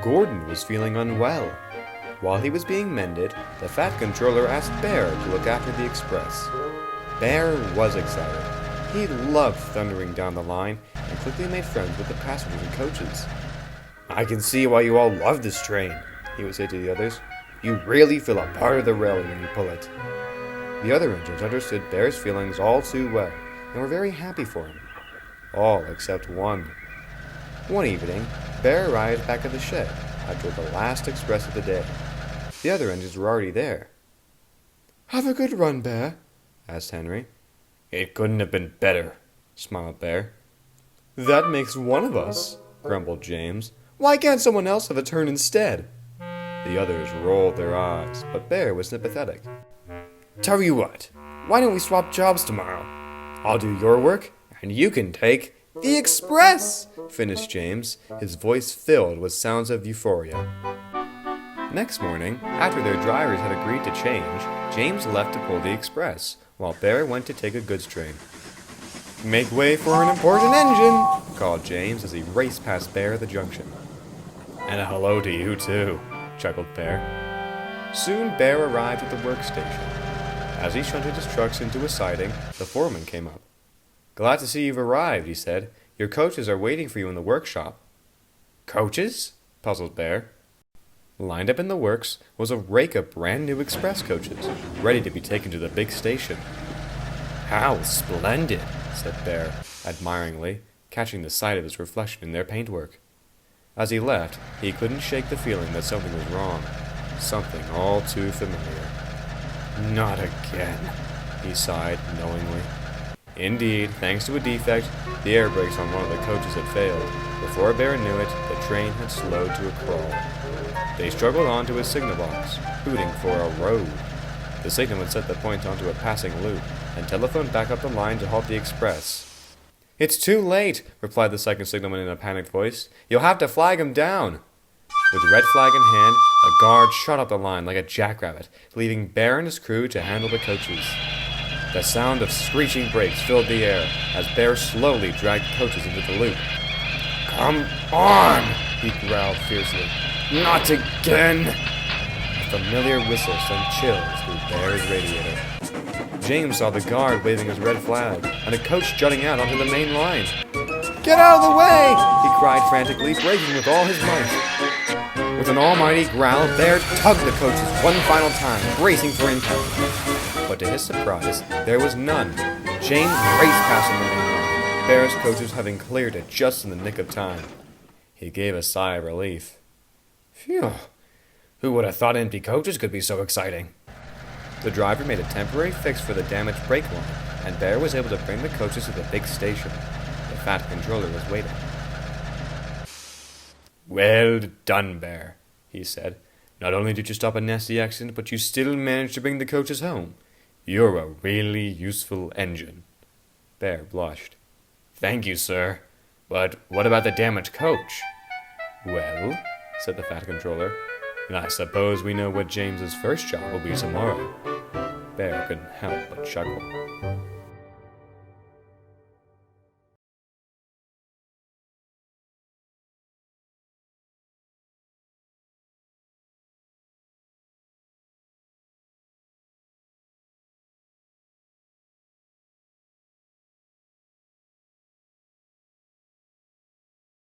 Gordon was feeling unwell. While he was being mended, the Fat Controller asked Bear to look after the express. Bear was excited. He loved thundering down the line and quickly made friends with the passengers and coaches. "I can see why you all love this train," he would say to the others. "You really feel a part of the railway when you pull it." The other engines understood Bear's feelings all too well and were very happy for him. All except one. One evening, Bear arrived back at the shed after the last express of the day. The other engines were already there. "Have a good run, Bear?" asked Henry. "It couldn't have been better," smiled Bear. "That makes one of us," grumbled James. "Why can't someone else have a turn instead?" The others rolled their eyes, but Bear was sympathetic. "Tell you what, why don't we swap jobs tomorrow? I'll do your work, and you can take the express," finished James, his voice filled with sounds of euphoria. Next morning, after their drivers had agreed to change, James left to pull the express, while Bear went to take a goods train. "Make way for an important engine," called James as he raced past Bear at the junction. "And a hello to you, too," chuckled Bear. Soon Bear arrived at the workstation. As he shunted his trucks into a siding, the foreman came up. "Glad to see you've arrived," he said. "Your coaches are waiting for you in the workshop." "Coaches?" puzzled Bear. Lined up in the works was a rake of brand-new express coaches, ready to be taken to the big station. "How splendid," said Bear, admiringly, catching the sight of his reflection in their paintwork. As he left, he couldn't shake the feeling that something was wrong. Something all too familiar. "Not again," he sighed knowingly. Indeed, thanks to a defect, the air brakes on one of the coaches had failed. Before Bear knew it, the train had slowed to a crawl. They struggled on to a signal box, hooting for a road. The signal would set the point onto a passing loop, and telephoned back up the line to halt the express. "It's too late," replied the second signalman in a panicked voice. "You'll have to flag him down." With red flag in hand, a guard shot up the line like a jackrabbit, leaving Bear and his crew to handle the coaches. The sound of screeching brakes filled the air as Bear slowly dragged the coaches into the loop. "Come on!" he growled fiercely. "Not again!" A familiar whistle sent chills through Bear's radiator. James saw the guard waving his red flag and a coach jutting out onto the main line. "Get out of the way!" he cried frantically, braking with all his might. With an almighty growl, Bear tugged the coaches one final time, bracing for impact. But to his surprise, there was none. James raced past him on the main line, Bear's coaches having cleared it just in the nick of time. He gave a sigh of relief. "Phew! Who would have thought empty coaches could be so exciting?" The driver made a temporary fix for the damaged brake line, and Bear was able to bring the coaches to the big station. The Fat Controller was waiting. "Well done, Bear," he said. "Not only did you stop a nasty accident, but you still managed to bring the coaches home. You're a really useful engine." Bear blushed. "Thank you, sir. But what about the damaged coach?" "Well," said the Fat Controller, "I suppose we know what James's first job will be tomorrow." Bear couldn't help but chuckle.